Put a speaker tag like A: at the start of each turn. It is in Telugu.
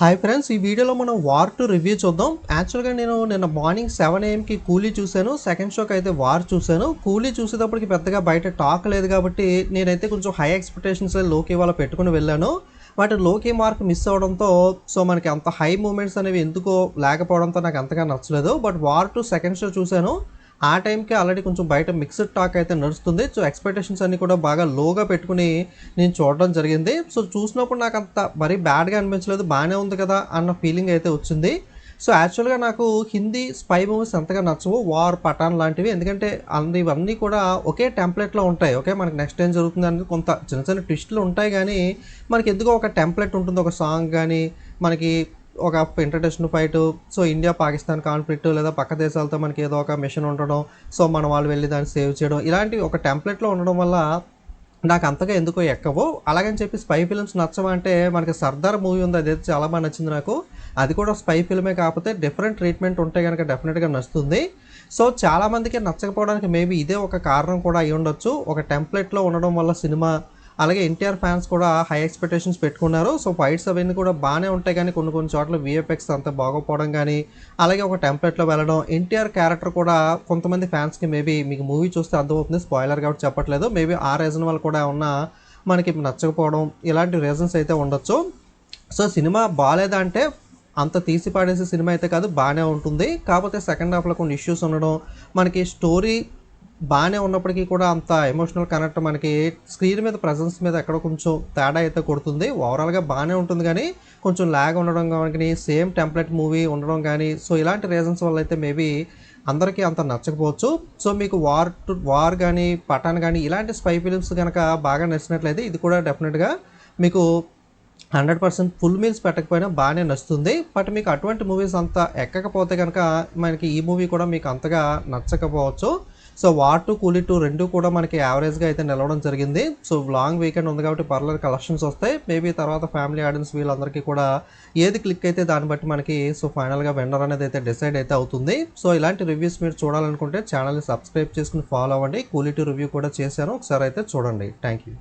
A: హాయ్ ఫ్రెండ్స్, ఈ వీడియోలో మనం వార్ 2 రివ్యూ చూద్దాం. యాక్చువల్గా నేను నిన్న మార్నింగ్ 7 AM కూలీ చూశాను. సెకండ్ షోకి అయితే వార్ చూశాను. కూలీ చూసేటప్పటికి పెద్దగా బయట టాక్ లేదు కాబట్టి నేనైతే కొంచెం హై ఎక్స్పెక్టేషన్స్ లోకి ఇవాళ పెట్టుకుని వెళ్ళాను. బట్ లోకి మార్క్ మిస్ అవడంతో మనకి అంత హై మూమెంట్స్ అనేవి ఎందుకో లేకపోవడంతో నాకు అంతగా నచ్చలేదు. బట్ వార్ 2 సెకండ్ షో చూశాను. ఆ టైంకి ఆల్రెడీ కొంచెం బయట మిక్స్డ్ టాక్ అయితే నడుస్తుంది. ఎక్స్పెక్టేషన్స్ అన్నీ కూడా బాగా లోగా పెట్టుకుని నేను చూడడం జరిగింది. చూసినప్పుడు నాకు అంత మరీ బ్యాడ్గా అనిపించలేదు, బాగానే ఉంది కదా అన్న ఫీలింగ్ అయితే వచ్చింది. యాక్చువల్గా నాకు హిందీ స్పై మూవీస్ అంతగా నచ్చవు, వార్, పఠాన్ లాంటివి. ఎందుకంటే ఇవన్నీ కూడా ఒకే టెంప్లెట్లో ఉంటాయి. ఓకే, మనకి నెక్స్ట్ ఏం జరుగుతుంది అనేది కొంత చిన్న చిన్న ట్విస్టులు ఉంటాయి, కానీ మనకి ఎందుకో ఒక టెంప్లెట్ ఉంటుంది. ఒక సాంగ్ కానీ మనకి ఒక introduction fight, India Pakistan conflict, లేదా పక్క దేశాలతో మనకి ఏదో ఒక మిషన్ ఉండడం, మన వాళ్ళు వెళ్ళి దాన్ని సేవ్ చేయడం, ఇలాంటివి ఒక టెంప్లెట్లో ఉండడం వల్ల నాకు అంతగా ఎందుకో ఎక్కవు. అలాగని చెప్పి స్పై ఫిల్మ్స్ నచ్చవా అంటే, మనకి సర్దార్ మూవీ ఉంది, అదైతే చాలా బాగా నచ్చింది నాకు. అది కూడా స్పై ఫిల్మే, కాకపోతే డిఫరెంట్ ట్రీట్మెంట్ ఉంటే కనుక డెఫినెట్గా నచ్చుతుంది. చాలామందికి నచ్చకపోవడానికి మేబీ ఇదే ఒక కారణం కూడా అయి ఉండొచ్చు. ఒక టెంప్లెట్లో ఉండడం వల్ల సినిమా. అలాగే ఎన్టీఆర్ ఫ్యాన్స్ కూడా హై ఎక్స్పెక్టేషన్స్ పెట్టుకున్నారు. ఫైట్స్ అవన్నీ కూడా బాగానే ఉంటాయి, కానీ కొన్ని కొన్ని చోట్ల విఎఫ్ఎక్స్ అంత బాగోపోవడం కానీ, అలాగే ఒక టెంప్లెట్లో వెళ్ళడం. ఎన్టీఆర్ క్యారెక్టర్ కూడా కొంతమంది ఫ్యాన్స్కి మేబీ మీకు మూవీ చూస్తే అర్థమవుతుంది, స్పాయిలర్ కాబట్టి చెప్పట్లేదు, మేబీ ఆ రీజన్ వల్ల కూడా ఏమన్నా మనకి నచ్చకపోవడం, ఇలాంటి రీజన్స్ అయితే ఉండొచ్చు. సినిమా బాగాలేదా అంటే అంత తీసి పాడేసే సినిమా అయితే కాదు, బాగానే ఉంటుంది. కాకపోతే సెకండ్ హాఫ్లో కొన్ని ఇష్యూస్ ఉండడం, మనకి స్టోరీ బాగానే ఉన్నప్పటికీ కూడా అంత ఎమోషనల్ కనెక్ట్ మనకి స్క్రీన్ మీద ప్రజెన్స్ మీద ఎక్కడో కొంచెం తేడా అయితే కొడుతుంది. ఓవరాల్గా బాగానే ఉంటుంది, కానీ కొంచెం ల్యాగ్ ఉండడం కానీ, సేమ్ టెంప్లెట్ మూవీ ఉండడం కానీ, ఇలాంటి రీజన్స్ వల్ల అయితే మేబీ అందరికీ అంత నచ్చకపోవచ్చు. మీకు వార్ కానీ, పఠాన్ కానీ ఇలాంటి స్పై ఫిలిమ్స్ కనుక బాగా నచ్చినట్లయితే ఇది కూడా డెఫినెట్గా మీకు 100% ఫుల్ మీల్స్ పెట్టకపోయినా బాగానే నచ్చుతుంది. బట్ మీకు అటువంటి మూవీస్ అంతా ఎక్కకపోతే కనుక మనకి ఈ మూవీ కూడా మీకు అంతగా నచ్చకపోవచ్చు. వార్ 2, కూలీ 2 రెండు కూడా మనకి యావరేజ్గా అయితే నిలవడం జరిగింది. లాంగ్ వీకెండ్ ఉంది కాబట్టి పర్లేదు కలెక్షన్స్ వస్తాయి. మేబీ తర్వాత ఫ్యామిలీ ఆడియన్స్ వీళ్ళందరికీ కూడా ఏది క్లిక్ అయితే దాన్ని బట్టి మనకి ఫైనల్గా వెండర్ అనేది అయితే డిసైడ్ అయితే అవుతుంది. ఇలాంటి రివ్యూస్ మీరు చూడాలనుకుంటే ఛానల్ని సబ్స్క్రైబ్ చేసుకుని ఫాలో అవ్వండి. కూలీ 2 రివ్యూ కూడా చేశాను, ఒకసారి అయితే చూడండి. Thank you.